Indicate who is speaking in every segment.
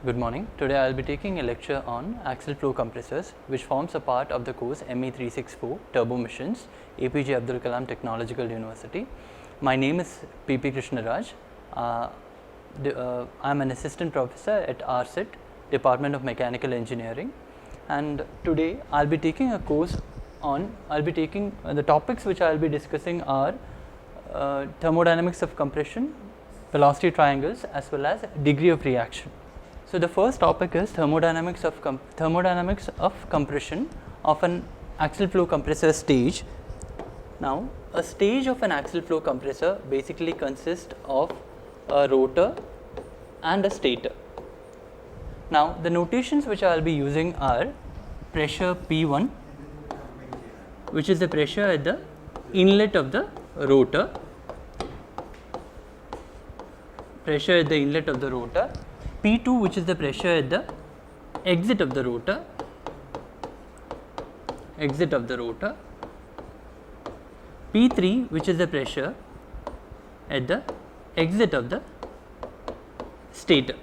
Speaker 1: Good morning. Today I will be taking a lecture on axial flow compressors, which forms a part of the course ME364 Turbomachinery, APJ Abdul Kalam Technological University. My name is Krishnaraj. I am an assistant professor at RSET, Department of Mechanical Engineering, and today I will be taking a course on, the topics which I will be discussing are thermodynamics of compression, velocity triangles, as well as degree of reaction. So, the first topic is thermodynamics of compression of an axial flow compressor stage. Now, a stage of an axial flow compressor basically consists of a rotor and a stator. Now, the notations which I will be using are pressure P1, which is the pressure at the inlet of the rotor, pressure at the inlet of the rotor, P2, which is the pressure at the exit of the rotor, P3, which is the pressure at the exit of the stator.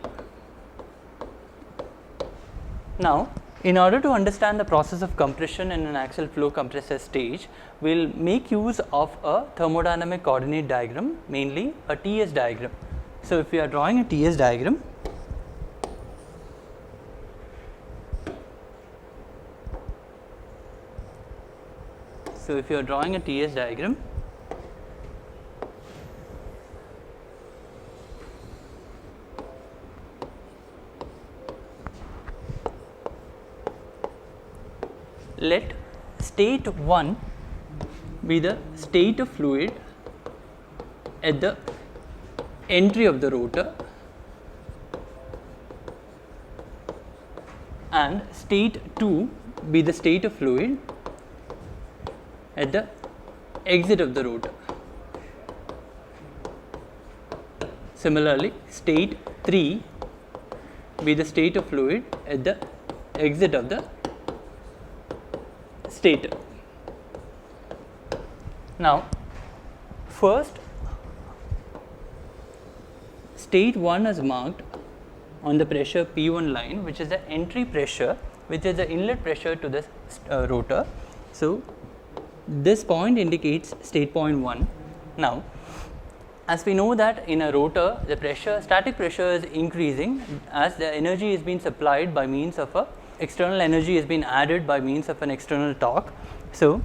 Speaker 1: Now, in order to understand the process of compression in an axial flow compressor stage, we will make use of a thermodynamic coordinate diagram, mainly a TS diagram. So, if we are drawing a TS diagram, let state 1 be the state of fluid at the entry of the rotor and state 2 be the state of fluid at the exit of the rotor. Similarly, state 3 be the state of fluid at the exit of the stator. Now, first state 1 is marked on the pressure P1 line, which is the entry pressure, which is the inlet pressure to the rotor. So, this point indicates state point 1. Now, as we know that in a rotor, the static pressure is increasing as the energy is being supplied by means of external energy is being added by means of an external torque. So,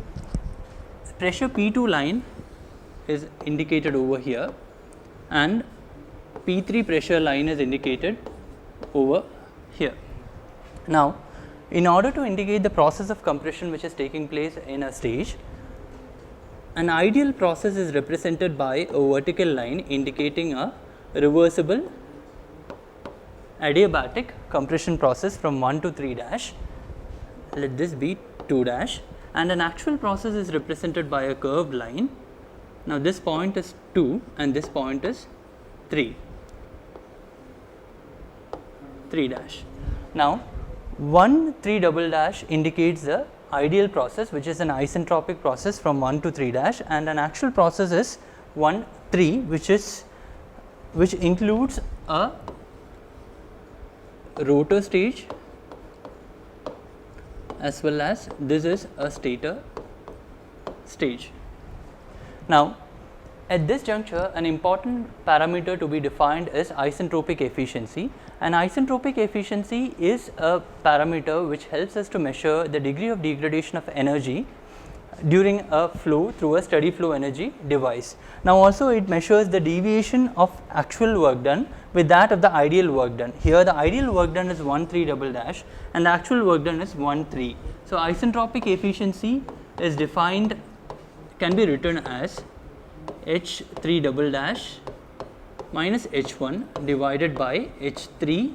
Speaker 1: pressure P2 line is indicated over here and P3 pressure line is indicated over here. Now, in order to indicate the process of compression which is taking place in a stage, an ideal process is represented by a vertical line indicating a reversible adiabatic compression process from 1 to 3 dash, let this be 2 dash, and an actual process is represented by a curved line. Now, this point is 2 and this point is 3 dash. Now, 1 3 double dash indicates the ideal process, which is an isentropic process from 1 to 3 dash, and an actual process is 1 3, which includes a rotor stage as well as this is a stator stage. Now, at this juncture, an important parameter to be defined is isentropic efficiency, and isentropic efficiency is a parameter which helps us to measure the degree of degradation of energy during a flow through a steady flow energy device. Now, also it measures the deviation of actual work done with that of the ideal work done. Here the ideal work done is 1 3 double dash and the actual work done is 1 3. So, isentropic efficiency is defined, can be written as H3 double dash minus H1 divided by H3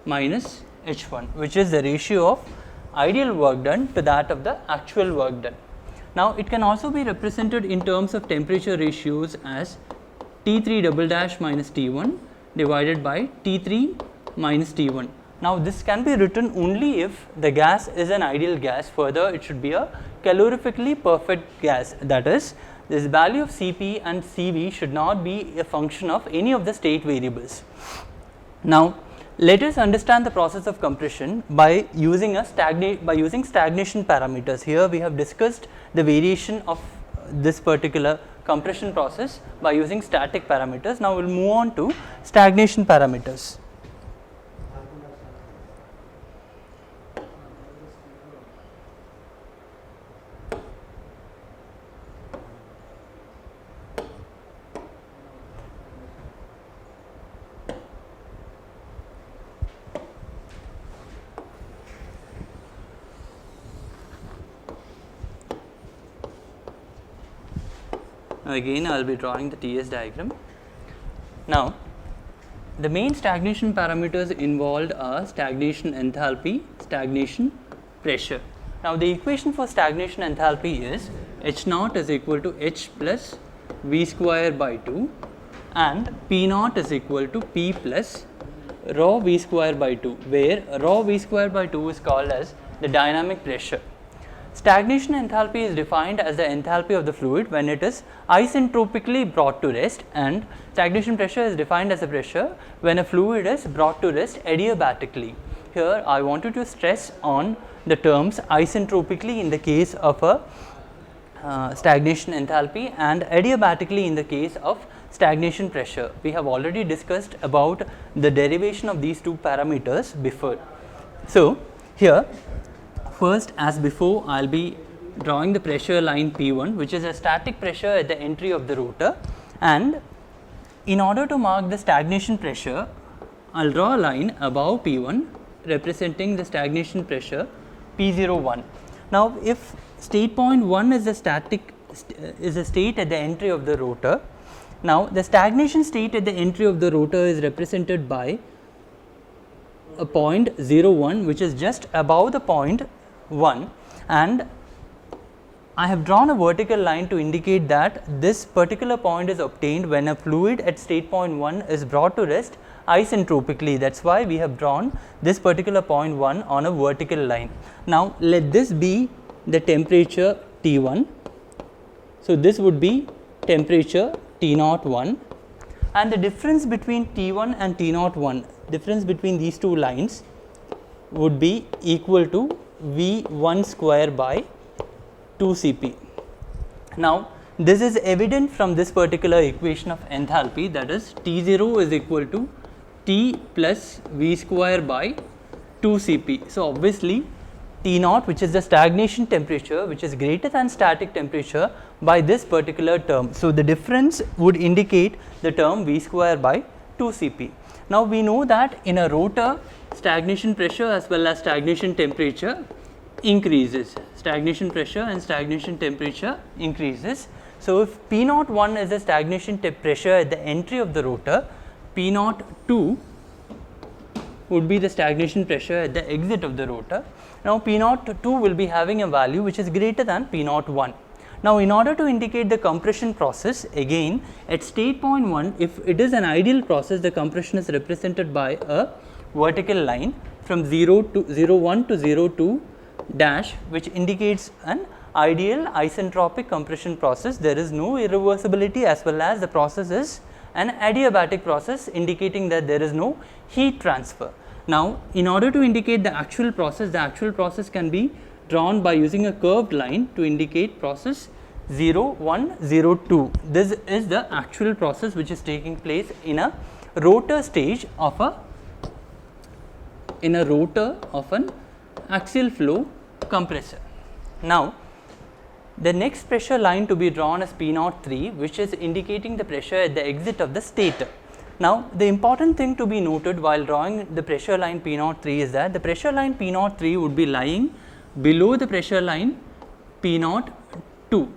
Speaker 1: minus H1, which is the ratio of ideal work done to that of the actual work done. Now, it can also be represented in terms of temperature ratios as T3 double dash minus T1 divided by T3 minus T1. Now, this can be written only if the gas is an ideal gas. Further, it should be a calorifically perfect gas, that is, this value of Cp and Cv should not be a function of any of the state variables. Now, let us understand the process of compression by using stagnation parameters. Here we have discussed the variation of this particular compression process by using static parameters. Now we will move on to stagnation parameters. Again I will be drawing the TS diagram. Now the main stagnation parameters involved are stagnation enthalpy, stagnation pressure. Now the equation for stagnation enthalpy is H naught is equal to H plus V square by 2 and P naught is equal to P plus rho V square by 2, where rho V square by 2 is called as the dynamic pressure. Stagnation enthalpy is defined as the enthalpy of the fluid when it is isentropically brought to rest, and stagnation pressure is defined as the pressure when a fluid is brought to rest adiabatically. Here I wanted to stress on the terms isentropically in the case of a stagnation enthalpy and adiabatically in the case of stagnation pressure. We have already discussed about the derivation of these two parameters before. So here first, as before, I will be drawing the pressure line P1, which is a static pressure at the entry of the rotor, and in order to mark the stagnation pressure, I will draw a line above P1 representing the stagnation pressure P01. Now if state point 1 is a state at the entry of the rotor, now the stagnation state at the entry of the rotor is represented by a point 01, which is just above the point 1, and I have drawn a vertical line to indicate that this particular point is obtained when a fluid at state point 1 is brought to rest isentropically. That is why we have drawn this particular point 1 on a vertical line. Now let this be the temperature T1. So this would be temperature T01, and the difference between T1 and T01, difference between these two lines would be equal to V1 square by 2 Cp. Now this is evident from this particular equation of enthalpy, that is T0 is equal to T plus V square by 2 Cp. So obviously T0, which is the stagnation temperature, which is greater than static temperature by this particular term. So the difference would indicate the term V square by 2 Cp. Now we know that in a rotor stagnation pressure as well as stagnation temperature increases. Stagnation pressure and stagnation temperature increases. So if P01 is the stagnation pressure at the entry of the rotor, P02 would be the stagnation pressure at the exit of the rotor. Now P02 will be having a value which is greater than P01. Now in order to indicate the compression process, again at state point 1, if it is an ideal process, the compression is represented by a vertical line from 01 to 02 dash, which indicates an ideal isentropic compression process. There is no irreversibility, as well as the process is an adiabatic process, indicating that there is no heat transfer. Now in order to indicate the actual process can be drawn by using a curved line to indicate process 0102. This is the actual process which is taking place in a rotor stage of an axial flow compressor. Now the next pressure line to be drawn is P03, which is indicating the pressure at the exit of the stator. Now the important thing to be noted while drawing the pressure line P03 is that the pressure line P03 would be lying below the pressure line P02.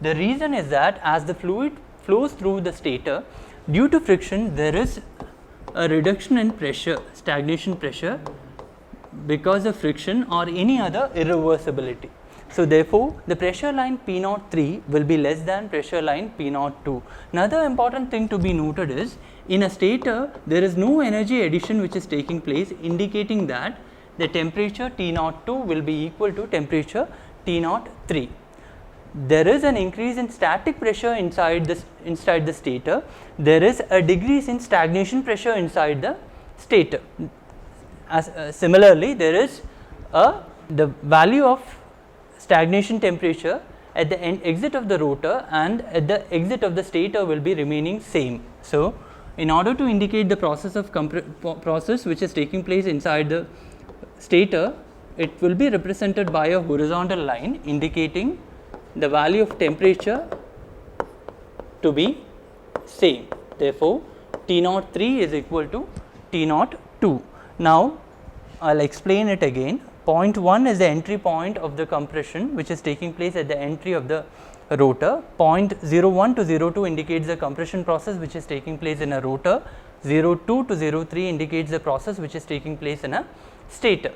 Speaker 1: The reason is that as the fluid flows through the stator, due to friction there is a reduction in pressure, stagnation pressure, because of friction or any other irreversibility. So therefore the pressure line P03 will be less than pressure line P02. Another important thing to be noted is, in a stator there is no energy addition which is taking place, indicating that the temperature T02 will be equal to temperature T03. There is an increase in static pressure inside the stator. There is a decrease in stagnation pressure inside the stator. as similarly there is the value of stagnation temperature at the exit of the rotor and at the exit of the stator will be remaining same. So, in order to indicate the process of process which is taking place inside the stator, it will be represented by a horizontal line indicating the value of temperature to be same. Therefore, T03 is equal to T02. Now, I will explain it again. Point 1 is the entry point of the compression which is taking place at the entry of the rotor. Point 01 to 02 indicates the compression process which is taking place in a rotor. 02 to 03 indicates the process which is taking place in a stator.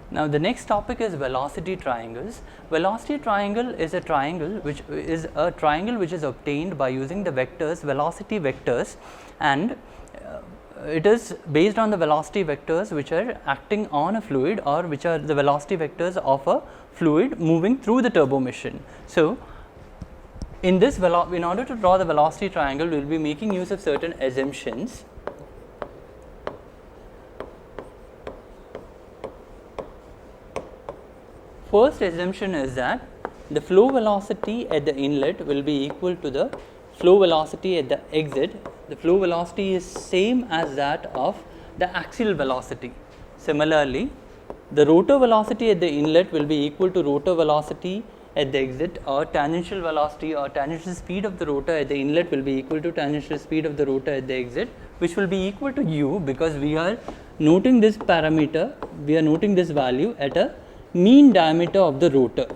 Speaker 1: Now, the next topic is velocity triangles. Velocity triangle is a triangle which is obtained by using the vectors, velocity vectors, and it is based on the velocity vectors which are acting on a fluid, or which are the velocity vectors of a fluid moving through the turbo machine. So, in this in order to draw the velocity triangle, we will be making use of certain assumptions. First assumption is that the flow velocity at the inlet will be equal to the flow velocity at the exit. The flow velocity is same as that of the axial velocity. Similarly, the rotor velocity at the inlet will be equal to rotor velocity at the exit, or tangential velocity or tangential speed of the rotor at the inlet will be equal to tangential speed of the rotor at the exit, which will be equal to u, because we are noting this parameter, we are noting this value at a mean diameter of the rotor.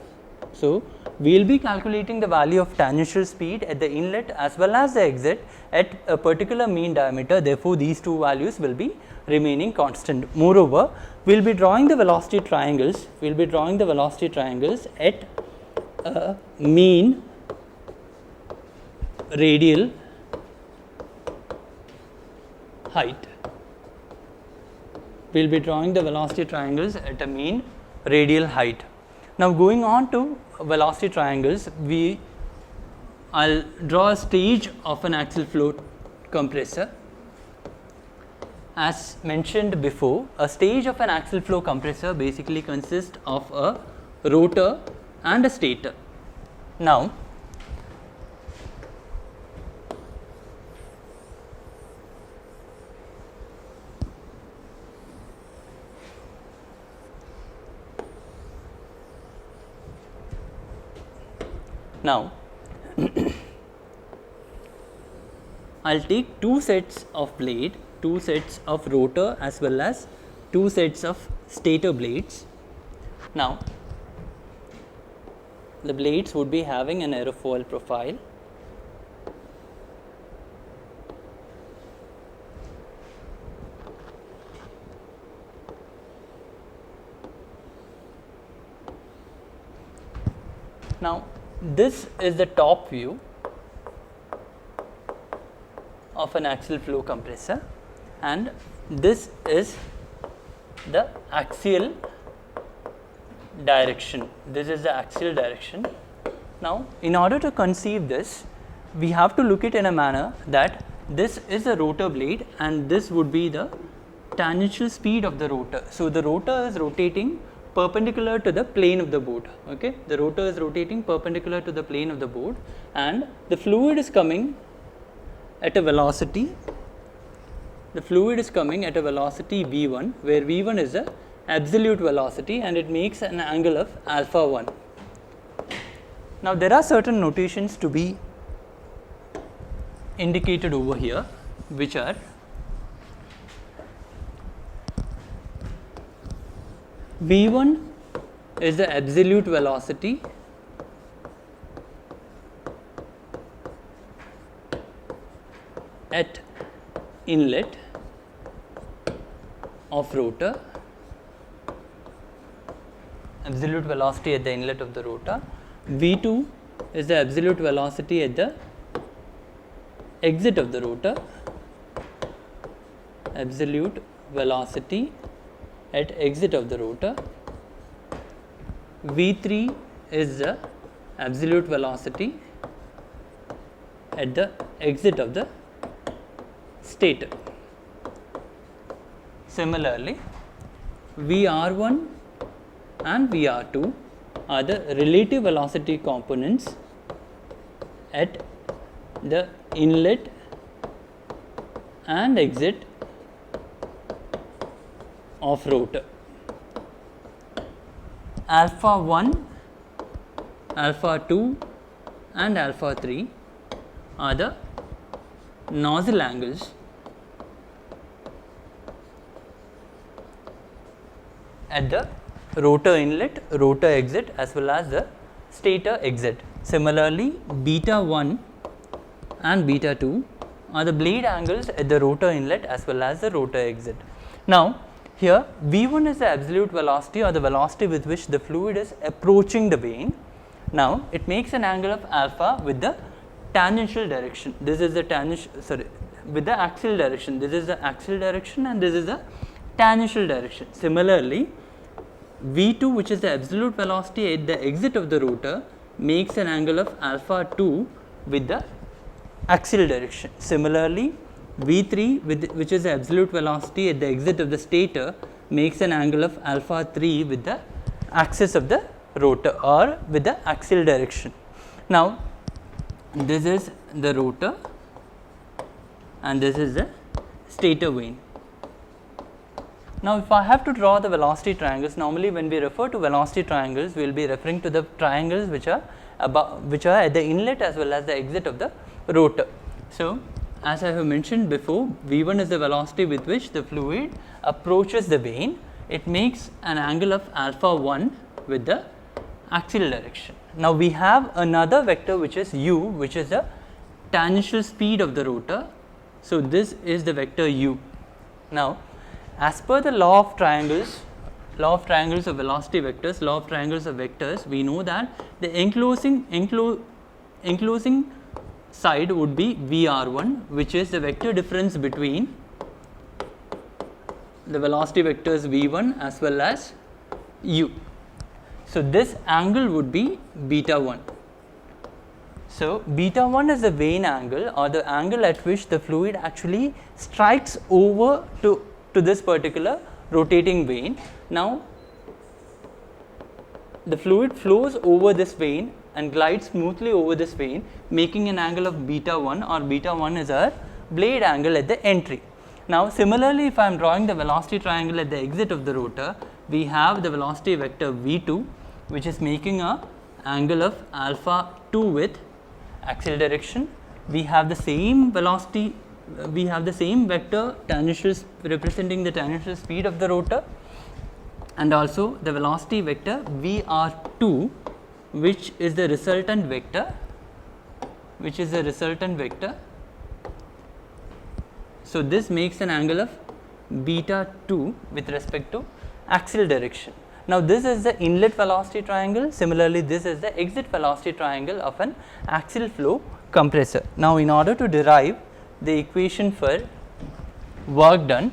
Speaker 1: So, we will be calculating the value of tangential speed at the inlet as well as the exit at a particular mean diameter. Therefore, these two values will be remaining constant. Moreover, we will be drawing the velocity triangles. We will be drawing the velocity triangles at a mean radial height. We will be drawing the velocity triangles at a mean radial height. Now, going on to velocity triangles, I'll draw a stage of an axial flow compressor. As mentioned before, a stage of an axial flow compressor basically consists of a rotor and a stator. Now, I'll take two sets of blade, two sets of rotor as well as two sets of stator blades. Now, the blades would be having an aerofoil profile. Now, this is the top view of an axial flow compressor, and this is the axial direction. This is the axial direction. Now, in order to conceive this, we have to look at it in a manner that this is a rotor blade and this would be the tangential speed of the rotor. So, the rotor is rotating perpendicular to the plane of the board. Okay, the rotor is rotating perpendicular to the plane of the board, and the fluid is coming at a velocity. The fluid is coming at a velocity v1, where v1 is the absolute velocity and it makes an angle of alpha 1. Now, there are certain notations to be indicated over here, which are v1 is the absolute velocity at inlet, of rotor, absolute velocity at the inlet of the rotor. V2 is the absolute velocity at the exit of the rotor, absolute velocity at exit of the rotor. V3 is the absolute velocity at the exit of the stator. Similarly, VR1 and VR2 are the relative velocity components at the inlet and exit of rotor. Alpha 1, alpha 2 and alpha 3 are the nozzle angles at the rotor inlet, rotor exit as well as the stator exit. Similarly, beta 1 and beta 2 are the blade angles at the rotor inlet as well as the rotor exit. Now, here V1 is the absolute velocity or the velocity with which the fluid is approaching the vane. Now, it makes an angle of alpha with the tangential direction. This is the with the axial direction. This is the axial direction and this is the tangential direction. Similarly, V2, which is the absolute velocity at the exit of the rotor, makes an angle of alpha 2 with the axial direction. Similarly, V3, which is the absolute velocity at the exit of the stator, makes an angle of alpha 3 with the axis of the rotor or with the axial direction. Now, this is the rotor and this is the stator vane. Now, if I have to draw the velocity triangles, normally when we refer to velocity triangles, we will be referring to the triangles which are at the inlet as well as the exit of the rotor. So, as I have mentioned before, V1 is the velocity with which the fluid approaches the vane. It makes an angle of alpha 1 with the axial direction. Now, we have another vector which is u, which is the tangential speed of the rotor. So, this is the vector u. Now, as per the law of triangles of velocity vectors, law of triangles of vectors, we know that the enclosing side would be VR1, which is the vector difference between the velocity vectors V1 as well as u. So, this angle would be beta 1. So, beta 1 is the vane angle or the angle at which the fluid actually strikes over to this particular rotating vane. Now, the fluid flows over this vane and glides smoothly over this vane, making an angle of beta 1, or beta 1 is our blade angle at the entry. Now, similarly, if I am drawing the velocity triangle at the exit of the rotor, we have the velocity vector V2, which is making a angle of alpha 2 with axial direction. We have the same velocity, we have the same vector tangential representing the tangential speed of the rotor, and also the velocity vector VR2, which is the resultant vector, So, this makes an angle of beta 2 with respect to axial direction. Now, this is the inlet velocity triangle. Similarly, this is the exit velocity triangle of an axial flow compressor. Now, in order to derive the equation for work done,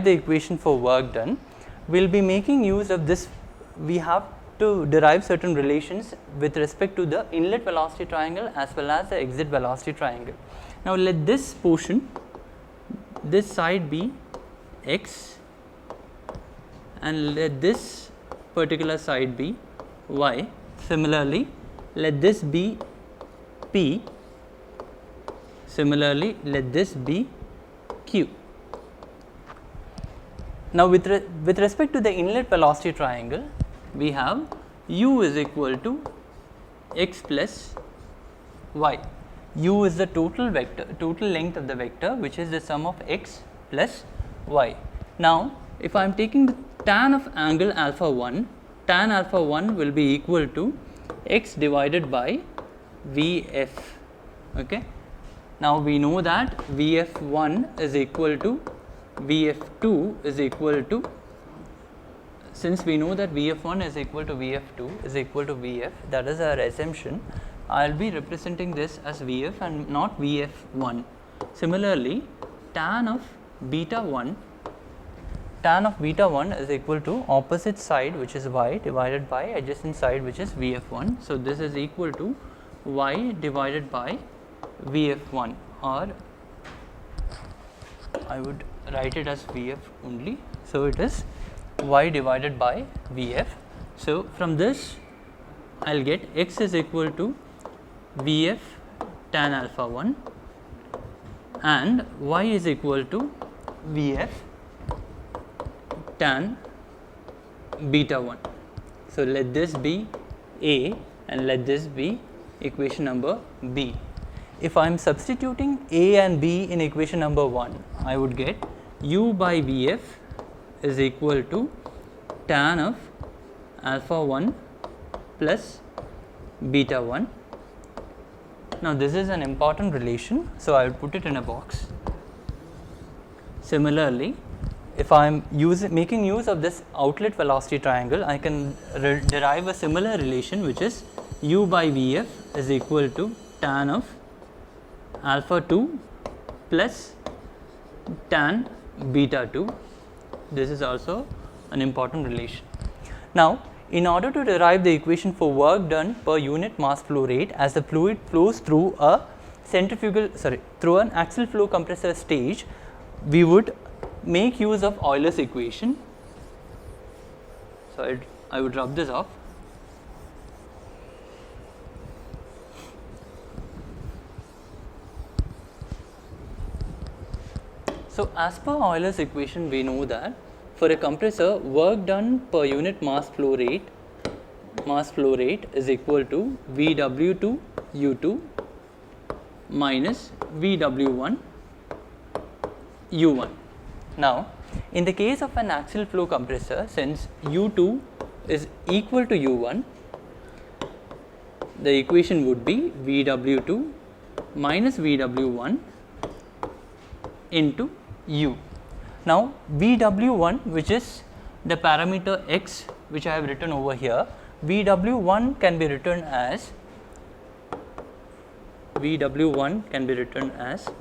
Speaker 1: the equation for work done, we will be making use of this. We have to derive certain relations with respect to the inlet velocity triangle as well as the exit velocity triangle. Now, let this portion, this side be x and let this particular side be y. Similarly, let this be p. Similarly, let this be q. Now, with respect to the inlet velocity triangle, we have u is equal to x plus y. u is the total length of the vector, which is the sum of x plus y. Now, if I am taking the tan of angle alpha 1, tan alpha 1 will be equal to x divided by Vf. Okay. Now, we know that Vf1 is equal to Vf2 is equal to, since we know that Vf1 is equal to Vf2 is equal to Vf, that is our assumption, I will be representing this as Vf and not Vf1. Similarly, tan of beta 1 is equal to opposite side, which is y, divided by adjacent side, which is Vf1. So, this is equal to y divided by Vf1, or I would write it as Vf only. So, it is y divided by Vf. So, from this I will get x is equal to Vf tan alpha 1 and y is equal to Vf tan beta 1. So, let this be A and let this be equation number B. If I am substituting A and B in equation number 1, I would get u by Vf is equal to tan of alpha 1 plus beta 1. Now, this is an important relation, so I will put it in a box. Similarly, if I am making use of this outlet velocity triangle, I can derive a similar relation, which is u by Vf is equal to tan of alpha 2 plus tan beta 2. This is also an important relation. Now, in order to derive the equation for work done per unit mass flow rate as the fluid flows through through an axial flow compressor stage, we would make use of Euler's equation. So, I would rub this off. So, as per Euler's equation, we know that for a compressor, work done per unit mass flow rate is equal to Vw2 U2 minus Vw1 U1. Now, in the case of an axial flow compressor, since U2 is equal to U1, the equation would be Vw2 minus Vw1 into U. Now, Vw1, which is the parameter x, which I have written over here, Vw1 can be written as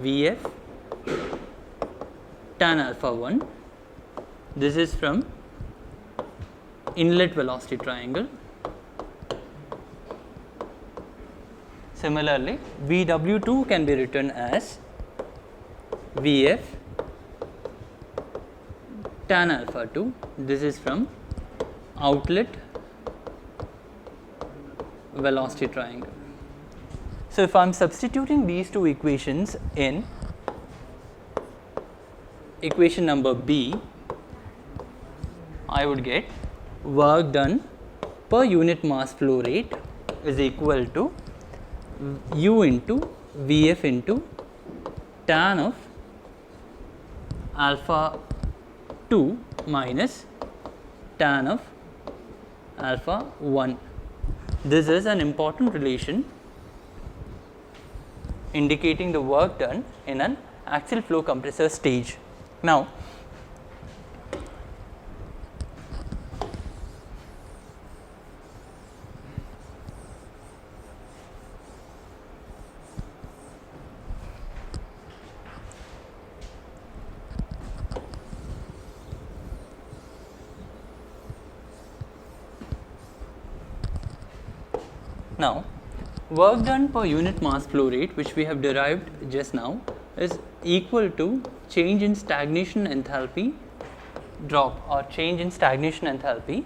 Speaker 1: Vf tan alpha 1. This is from inlet velocity triangle. Similarly, Vw2 can be written as Vf tan alpha 2. This is from outlet velocity triangle. So, if I am substituting these two equations in equation number B, I would get work done per unit mass flow rate is equal to U into Vf into tan of alpha 2 minus tan of alpha 1. This is an important relation indicating the work done in an axial flow compressor stage. Now, work done per unit mass flow rate, which we have derived just now, is equal to change in stagnation enthalpy drop or change in stagnation enthalpy.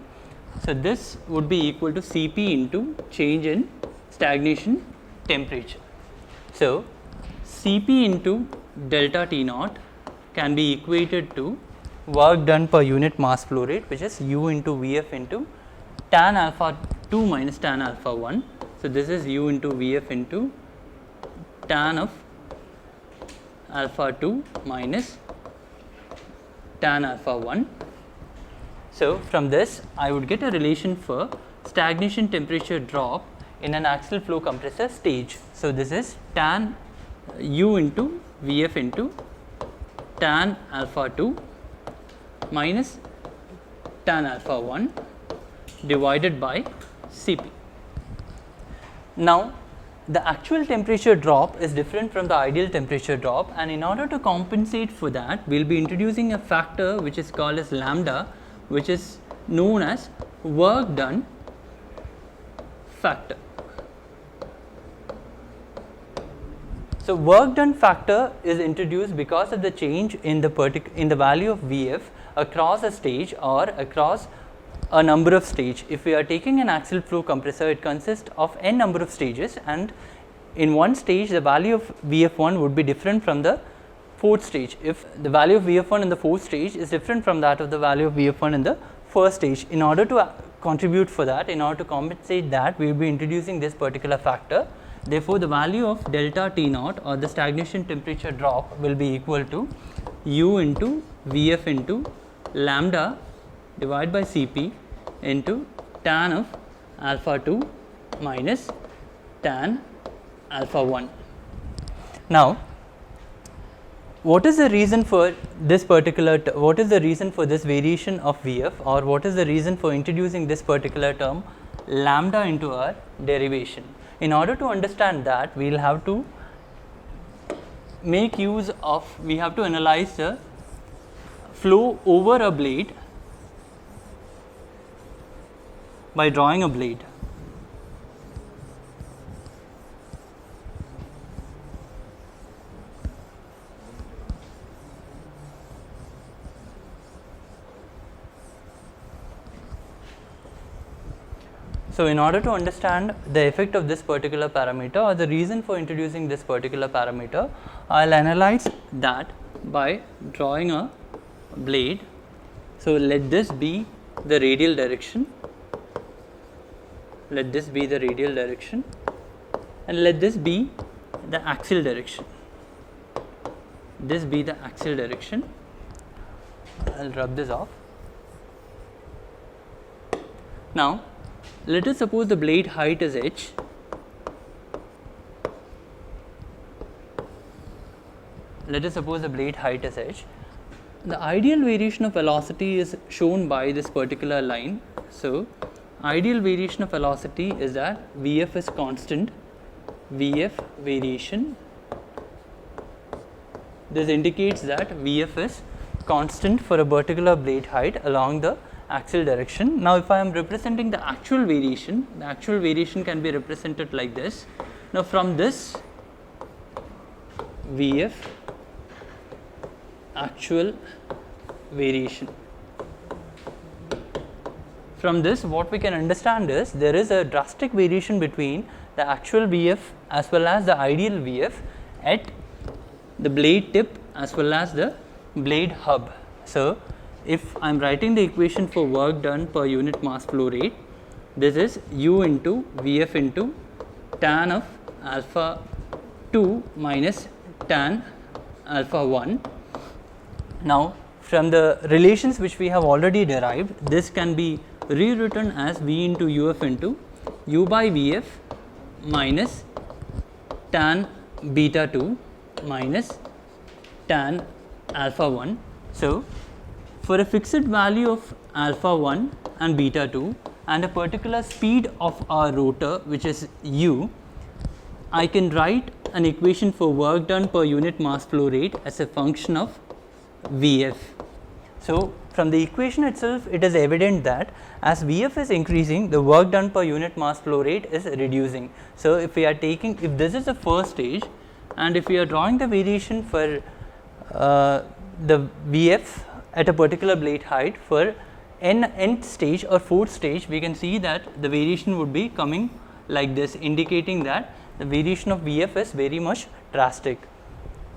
Speaker 1: So, this would be equal to Cp into change in stagnation temperature. So, Cp into delta T naught can be equated to work done per unit mass flow rate, which is U into Vf into tan alpha 2 minus tan alpha 1. So, this is U into Vf into tan of alpha 2 minus tan alpha 1. So, from this I would get a relation for stagnation temperature drop in an axial flow compressor stage. So, this is tan U into Vf into tan alpha 2 minus tan alpha 1 divided by Cp. Now, the actual temperature drop is different from the ideal temperature drop, and in order to compensate for that, we will be introducing a factor which is called as lambda, which is known as work done factor. So, work done factor is introduced because of the change in the value of Vf across a stage or across a number of stages. If we are taking an axial flow compressor, it consists of n number of stages, and in one stage the value of Vf1 would be different from the fourth stage. If the value of Vf1 in the fourth stage is different from that of the value of Vf1 in the first stage, in order to contribute for that, in order to compensate that, we will be introducing this particular factor. Therefore, the value of delta T naught or the stagnation temperature drop will be equal to U into Vf into lambda divided by Cp into tan of alpha 2 minus tan alpha 1. Now, what is the reason for this particular what is the reason for this variation of Vf, or what is the reason for introducing this particular term lambda into our derivation? In order to understand that, we will have to make use of, we have to analyze the flow over a blade by drawing a blade. So, in order to understand the effect of this particular parameter or the reason for introducing this particular parameter, I will analyze that by drawing a blade. So, let this be the radial direction, let this be the radial direction, and let this be the axial direction. This be the axial direction. I will rub this off. Now, let us suppose the blade height is h. Let us suppose the blade height is h. The ideal variation of velocity is shown by this particular line. So, ideal variation of velocity is that Vf is constant, Vf variation. This indicates that Vf is constant for a particular blade height along the axial direction. Now, if I am representing the actual variation can be represented like this. Now, from this Vf actual variation, from this what we can understand is there is a drastic variation between the actual Vf as well as the ideal Vf at the blade tip as well as the blade hub. So, if I am writing the equation for work done per unit mass flow rate, this is U into Vf into tan of alpha 2 minus tan alpha 1. Now, from the relations which we have already derived, this can be rewritten as V into Uf into U by Vf minus tan beta 2 minus tan alpha 1. So, for a fixed value of alpha 1 and beta 2 and a particular speed of our rotor, which is u, I can write an equation for work done per unit mass flow rate as a function of Vf. So, from the equation itself, it is evident that as Vf is increasing, the work done per unit mass flow rate is reducing. So, if we are taking, if this is the first stage and if we are drawing the variation for the Vf at a particular blade height for nth stage or fourth stage, we can see that the variation would be coming like this, indicating that the variation of Vf is very much drastic.